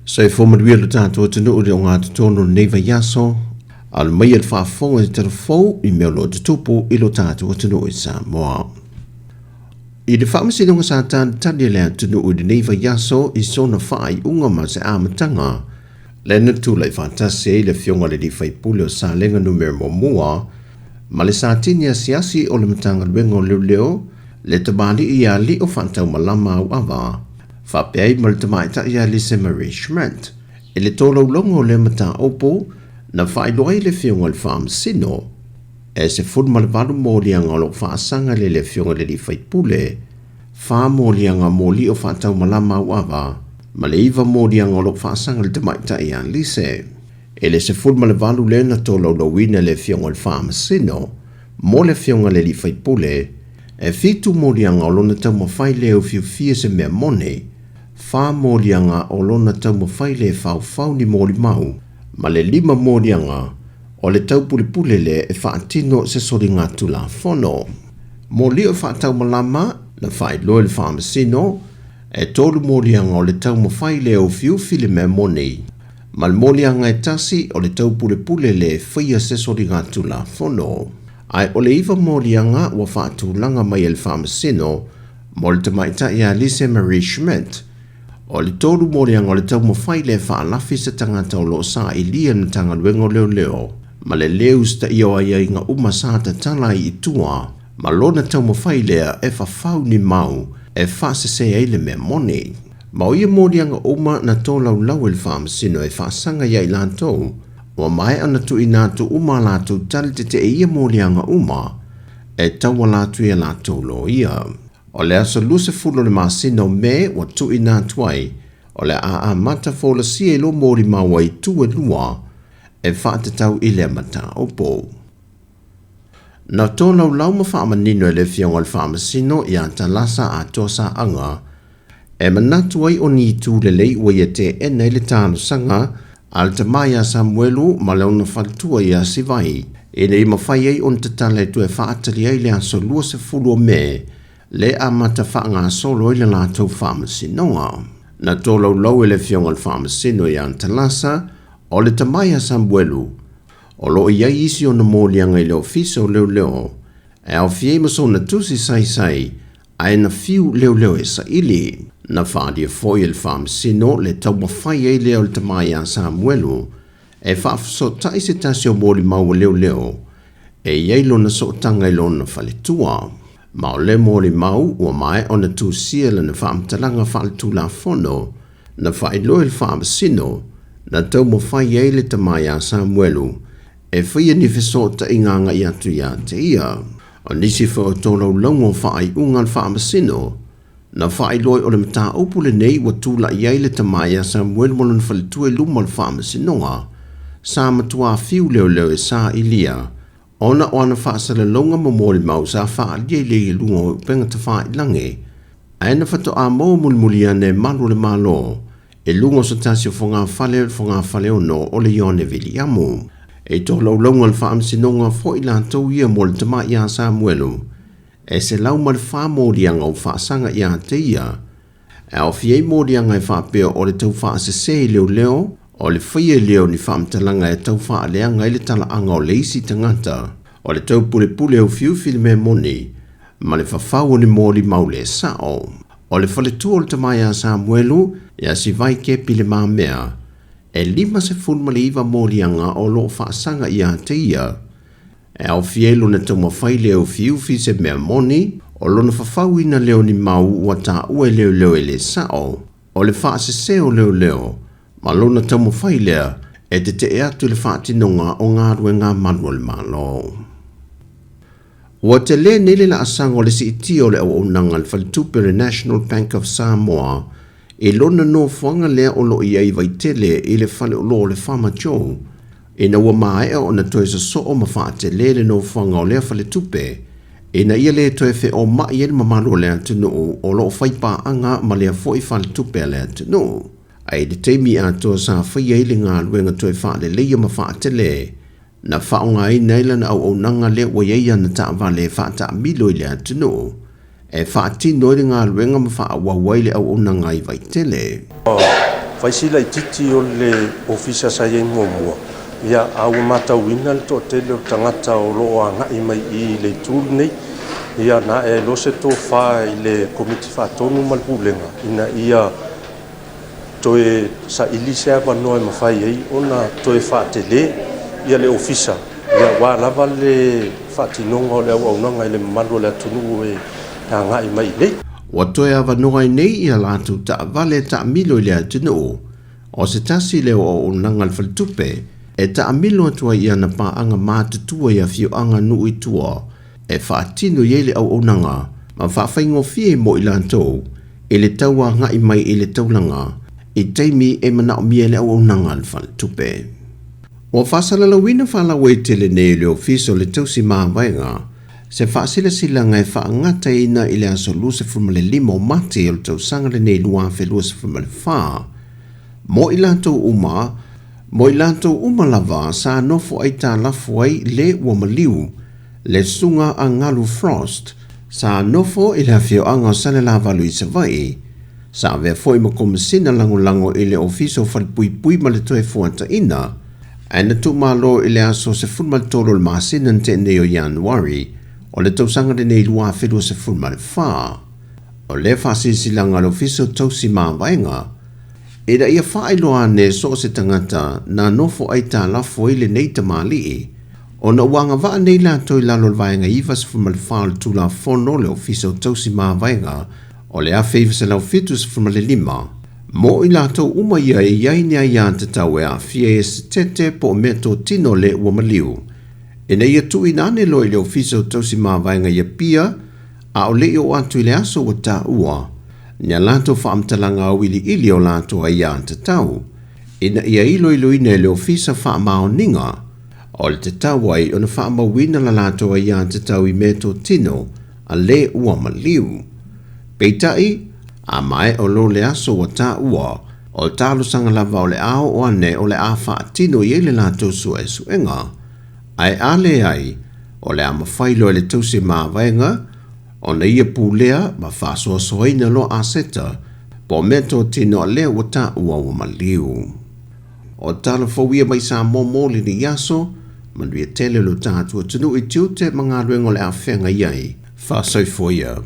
Sai forma wheel tato to know the onga to tono neva yaso. Al mai al fa fonga te telefo I meo lo te tupu ilo tato to know Sāmoa. I de whamasi nonga sa tani lea to know the neva yaso I sona whai unga ma se amatanga. Lena tūlai whātase le fionga le di whai pule o sa lenga numero mo mua. Ma le sa tinia siasi o le matanga luengo leo le tabali I a li o whantau malama au awa. Whapeai ma le tamaita I a li se marishment. E le tolo longo le mata opo na whailoai le fionga le whaamsino. E se fun ma le walu mōlianga o lo whaasanga le fionga le di whai pule. Wha mōlianga mōli o whantau malama au awa. Ma le iwa mōlianga o lo whaasanga le tamaita I a li se. E le se fun ma le walu le na tolo lo wina le fionga le whaamsino. Mo le fionga le di whai pule. E fitu mōlianga o lona tau mawhai leo fiu fia se mea mone. Wha mōlianga o lona tau mawhai le whau ni mōli mau. Ma le 5 mōlianga o le tau pule le e whaatino se sori ngā tula whono. Mōli o whaatau malama na whai loe le whaamasino. E tolu mōlianga o le tau mawhai leo fiu fili mea mone. Ma le mōlianga e tasi o le tau pule le whia se sori ngā tula whono. Ai o le iwa mōlianga wa whaatulanga mai el whaamasino mo le tamaita I a lise marishment. O le tolu mōlianga o le tau mawhai le whaalafi sa tangata o lo sa I lia na tanga luengo leo. Ma le leo sta I o ai ngā umasata Tala I tua. Ma lona tau mawhai lea e whawhau ni mau e whaasese ai le mea mone. Ma o ia mōlianga uma na tō lau el whaamasino e whaasanga ia I lantou. Wa mai ana tu inatu uma latu tali te ia mōlianga uma, e taua latu ia latu lo ia. O le aso luse fulo le masino me wa tu inatu ai, o le a mata fola si e lo mōri mawai tu e lua, e whaate tau I le mata opo. Na tō lau ma whaamanino e le fionga le whaamasino I a talasa a tosa anga, e manatu ai o ni tu le lei ua ia te ena I le tāno sanga, al te mai a Samuelu ma leona whaltua I a sivai. E nei mawhai ei on te tale tu e whaatali ai le aso lua se fulu o me, le a mata whaanga solo I le lātou whaamasinoa. Na tōlau lau e le fionga le whaamasino I a Talasa, o le te mai a Samuelu. O lo I ai isi o na mōlianga I leo fiso leo, e au fie maso na tusi sai, ai na fiu leo e sa ili. Na whaadia foi el whaamasino le tau mawhai ei leo le tamai a Samuelu, e whaafaso tai se tasi o mōli maua leo, e iei na so tanga I lona whaletua. Ma o le mōli mau ua mai o na tūsia le na whaamtalanga whaletula whono, na whaelo el whaamasino, na tau mawhai ei le tamai a Samuelu, e whia ni wheso ta inganga I atu ia te ia. O nisi wha o tōlau longo whaai unga le whaamasino, na whaai loi o le mata upule nei wa tūla iai le tamaya Samuel molan whalitue luma le whaamasinoa. Sa matua fiu leo e sa ilia. Ona o ana whaasala longa mamori mau sa whaalia le lunga o penga ta whaai lange. Aena whato a mō mulmulia ne malu le malo. E lunga so tasi o whonga whale o no o le ione vili amu. E tō lau longa le whaamasinoa fo I lantou ia mo le tamaya Samuelu. E se lau ma le wha mōrianga o whaasanga I a te ia. E au fiei mōrianga I whaapea o le tau whaasese leo, o le whaia leo ni whaamtalanga e tau whaaleanga I le tala anga o le isi tangata, o le tau pule o fiu fili me moni, ma le whawhau ni mōri maule sao. O le whaletua o le tamaya Samuelu, e a si vai ke pile maa mea, e 5 se fulma le iwa mōrianga o lo whaasanga I a te ia. E au fielo na tau mawhai leo fiu fi se mea moni, o lona whawhau ina leo ni mau ua tā ue leo e le sao, o le whaasese o leo, ma lona tau mawhai lea, e te e atu le whaatinonga o ngā rue ngā manua le malo. Ua te le nele la asanga o le si iti o le au nanga le Whalitupere National Bank of Sāmoa, e lona no whanga lea o lo I vai tele I le whale o lo le whamajou, e na ua mae o na toe sa so o mawhaate le no whanga o lea whaletupe, e na ia le toe whe o mai ele mamalo lea tunu o lo whaipa anga ma lea fo I whaletupe lea tunu. Ai de teimi a toa sa whaia ili ngā luenga toe whaale leia mawhaate le, na whaonga I neila na au nanga le wa yeia na tawa le whaata milo I lea tunu, e whaati noire ngā luenga mawha a wawaile au nanga I vai tele. faisila titi o le ofisa sa ye ngomua ia au mata wina to tele tangata o lo anga I mai I le tulne ia na e lo se to fa le komiti fa tonu mal pulenga ina ia toe sa ilisa ba no ma fai ai ona toe fa tele ia le ofisa ia wa lava le fa tinongo le au nanga le malu le tunu e anga I mai le wa toe ava noa nei ia lātou ta vale ta milo le atino o se tasi le o nanga le faltupe e ta milo atua ia na pa anga mātutua ia fio anga nui tua e whaatino yele au nanga ma whawhaingo fie mo I lātou e le taua ngai mai I le taulanga I teimi e mana o mie le au nanga le faltupe. O whasalala wina whalawe tele ne le ofiso le tausi māwainga se whaasila sila ngai whaangata ina I le aso luse frumale limo mate o le tausanga le ne lua fe luse frumale wha. Mo I lātou uma lava sa nofo ai tā lafu ai le wamaliu le sunga a ngalu frost sa nofo I le hawhio anga o sale la valu I savai sa vea foi ma komisina lango I le ofiso whalpui ma le toe fuata ina aina tu malo I le aso se funmal tolo le maasina te neo Januari o le tausanga le nei lua whedua se funmal wha o le whasisilanga le ofiso tausi māwainga e da ia whaailoa ne so se tangata na nofo ai tā lafo I le nei tamali o na wanga waa nei la toi lalo vainga iwa se funmal wha le tula fono le ofiso tausi māwainga o le FEB se lau fitu se funmal lima mo I lātou uma ia e iainia ia te tau e a fia e se tete po meto tino le uamaliu. E nei ia tu inane lo I le ofiso tausi māwainga ia pia a o le o atu I le aso wa tā ua. Nia lātou whaamtalanga au ili o lātou a ia te tau. Ina ia ilo ine le ofisa whaamao ninga. O le te tau ai o na whaamawina la lātou a ia te tau I meto tino a le uamaliu. Peitai, a mai o lo le aso wa tā ua, o le tālo sanga lava o le ao o ane o le a whaatino I le lātou sua e suenga. Ai ale ai, o le ama whailo le tausi māwainga, o na ia pūlea ma whāsoa soaina lo aseta, po meto tino le wa tā ua o maliu. O tala whauia mai Sāmoa mōli ni yaso, manuia tele lo tātua tunu I tiute mga luengo le a whenga iai, whāsoi foia.